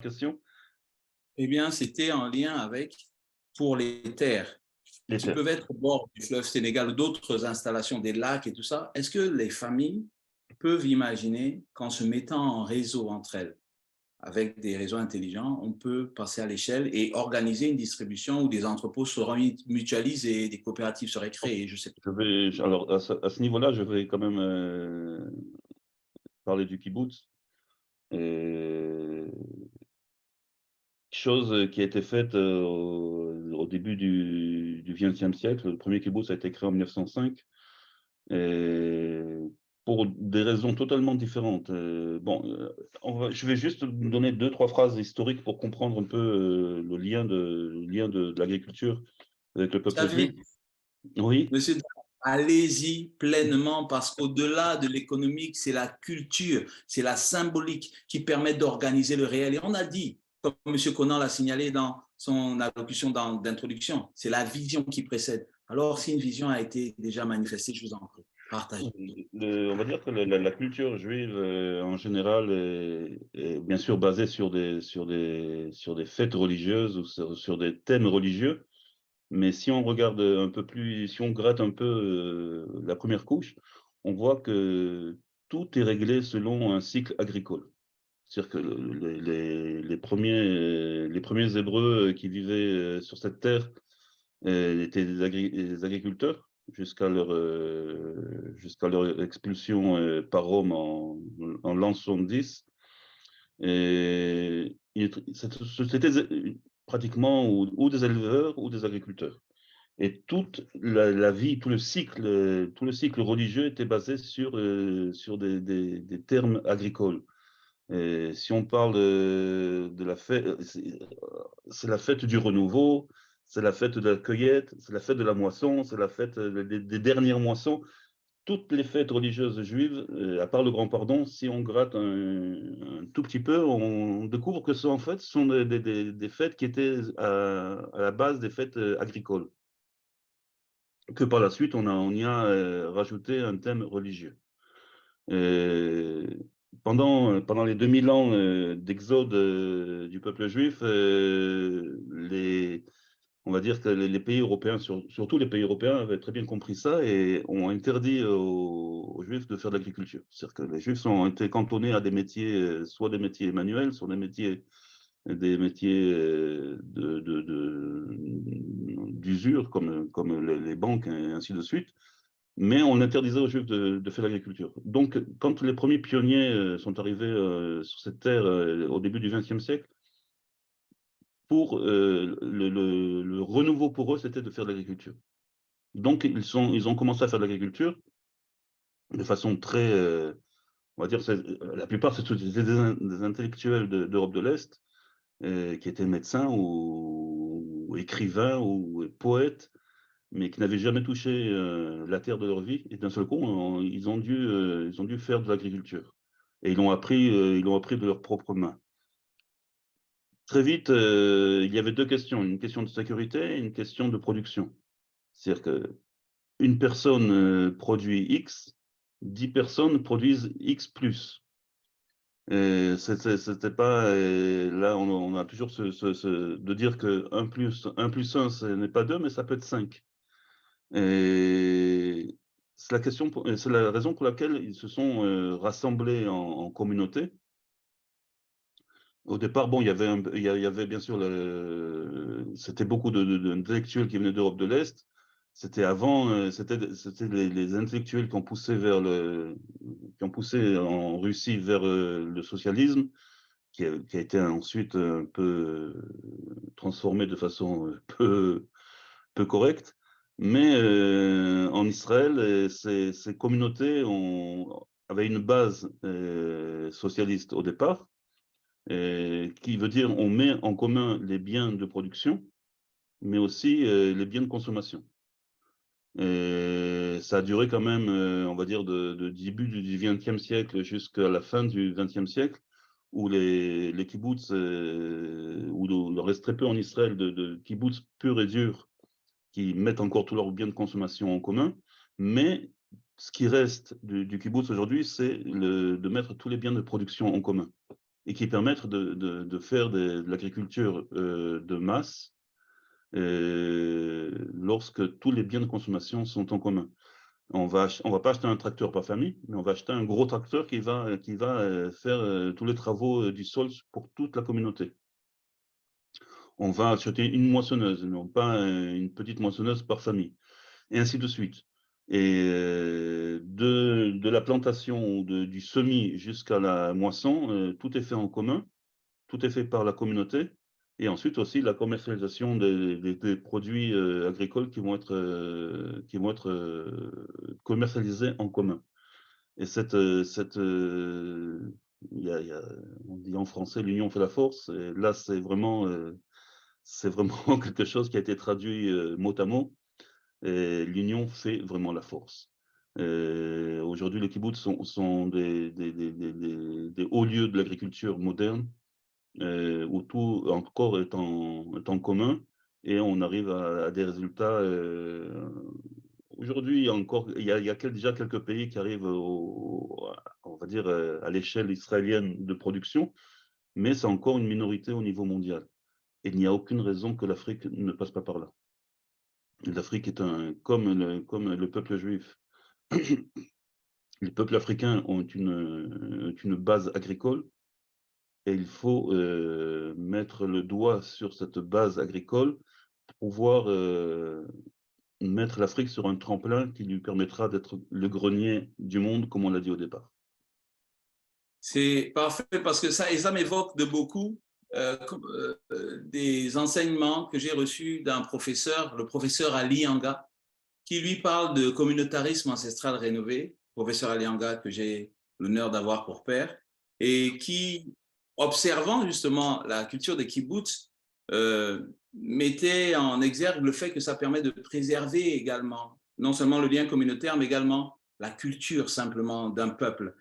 question? Eh bien, c'était en lien avec pour les terres Les qui terres. peuvent être au bord du fleuve Sénégal ou d'autres installations, des lacs et tout ça. Est-ce que les familles peuvent imaginer qu'en se mettant en réseau entre elles, avec des réseaux intelligents, on peut passer à l'échelle et organiser une distribution où des entrepôts seront mutualisés et des coopératives seraient créées, je sais pas. Alors, à ce niveau-là, je vais quand même parler du kibbutz. Et chose qui a été faite au début du XXe siècle. Le premier kibbutz a été créé en 1905. Et pour des raisons totalement différentes. Je vais juste donner deux, trois phrases historiques pour comprendre un peu le lien de l'agriculture avec le peuple juif. David, Oui, monsieur, allez-y pleinement parce qu'au-delà de l'économique, c'est la culture, c'est la symbolique qui permet d'organiser le réel. Et on a dit, comme M. Conan l'a signalé dans son allocution d'introduction, c'est la vision qui précède. Alors, si une vision a été déjà manifestée, je vous en prie, partagez. on va dire que la culture juive en général est bien sûr basée sur des fêtes religieuses ou sur des thèmes religieux. Mais si on regarde un peu plus, si on gratte un peu la première couche, on voit que tout est réglé selon un cycle agricole. C'est-à-dire que les premiers Hébreux qui vivaient sur cette terre étaient des agriculteurs jusqu'à leur expulsion par Rome en l'an 70. Et c'était pratiquement ou des éleveurs ou des agriculteurs. Et toute la vie, tout le cycle religieux était basé sur des termes agricoles. Et si on parle de la fête, c'est la fête du renouveau, c'est la fête de la cueillette, c'est la fête de la moisson, c'est la fête des dernières moissons. Toutes les fêtes religieuses juives, à part le Grand Pardon, si on gratte un tout petit peu, on découvre que en fait, ce sont des fêtes qui étaient à la base des fêtes agricoles, que par la suite, on y a rajouté un thème religieux. Euh, pendant les 2000 ans d'exode du peuple juif, on va dire que les pays européens, surtout les pays européens, avaient très bien compris ça et ont interdit aux Juifs de faire de l'agriculture. C'est-à-dire que les Juifs ont été cantonnés à des métiers, soit des métiers manuels, soit des métiers d'usure, comme les banques et ainsi de suite. Mais on interdisait aux Juifs de faire l'agriculture. Donc, quand les premiers pionniers sont arrivés sur cette terre au début du XXe siècle, pour le renouveau pour eux, c'était de faire de l'agriculture. Donc, ils ont commencé à faire de l'agriculture de façon très, on va dire, la plupart, c'était des intellectuels d'Europe de l'Est qui étaient médecins ou écrivains ou poètes, mais qui n'avaient jamais touché la terre de leur vie. Et d'un seul coup, ils ont dû faire de l'agriculture. Et ils l'ont appris de leurs propres mains. Très vite, il y avait deux questions, une question de sécurité et une question de production. C'est-à-dire qu'une personne produit X, 10 personnes produisent X plus. Et c'était pas, et là, on a toujours de dire que 1 plus 1, ce n'est pas 2, mais ça peut être 5. Et c'est la raison pour laquelle ils se sont rassemblés en communauté. Au départ, bon, il y avait bien sûr, c'était beaucoup d'intellectuels qui venaient d'Europe de l'Est. C'était avant, c'était les intellectuels qui ont poussé qui ont poussé en Russie vers le socialisme, qui a été ensuite un peu transformé de façon peu correcte. Mais en Israël, ces communautés avaient une base socialiste au départ, qui veut dire on met en commun les biens de production, mais aussi les biens de consommation. Et ça a duré quand même, on va dire, de début du XXe siècle jusqu'à la fin du XXe siècle, où les kibbutz, où il reste très peu en Israël de kibbutz purs et durs qui mettent encore tous leurs biens de consommation en commun. Mais ce qui reste du kibbutz aujourd'hui, c'est de mettre tous les biens de production en commun. et qui permettent de faire de l'agriculture de masse lorsque tous les biens de consommation sont en commun. On va pas acheter un tracteur par famille, mais on va acheter un gros tracteur qui va faire tous les travaux du sol pour toute la communauté. On va acheter une moissonneuse, non pas une petite moissonneuse par famille, et ainsi de suite. Et de la plantation, du semis jusqu'à la moisson, tout est fait en commun, tout est fait par la communauté, et ensuite aussi la commercialisation des produits agricoles qui vont être commercialisés en commun. Et on dit en français, l'union fait la force, et là c'est vraiment quelque chose qui a été traduit mot à mot. Et l'union fait vraiment la force. Aujourd'hui, les kibboutz sont des hauts lieux de l'agriculture moderne, où tout encore est en commun, et on arrive à des résultats. Aujourd'hui, il y a déjà quelques pays qui arrivent on va dire, à l'échelle israélienne de production, mais c'est encore une minorité au niveau mondial. Et il n'y a aucune raison que l'Afrique ne passe pas par là. L'Afrique est comme le peuple juif. Les peuples africains ont une base agricole, et il faut mettre le doigt sur cette base agricole pour pouvoir mettre l'Afrique sur un tremplin qui lui permettra d'être le grenier du monde, comme on l'a dit au départ. C'est parfait parce que ça m'évoque de beaucoup des enseignements que j'ai reçus d'un professeur, le professeur Ali Anga, qui lui parle de communautarisme ancestral rénové, professeur Ali Anga que j'ai l'honneur d'avoir pour père, et qui, observant justement la culture des kibbutz, mettait en exergue le fait que ça permet de préserver également, non seulement le lien communautaire, mais également la culture simplement d'un peuple.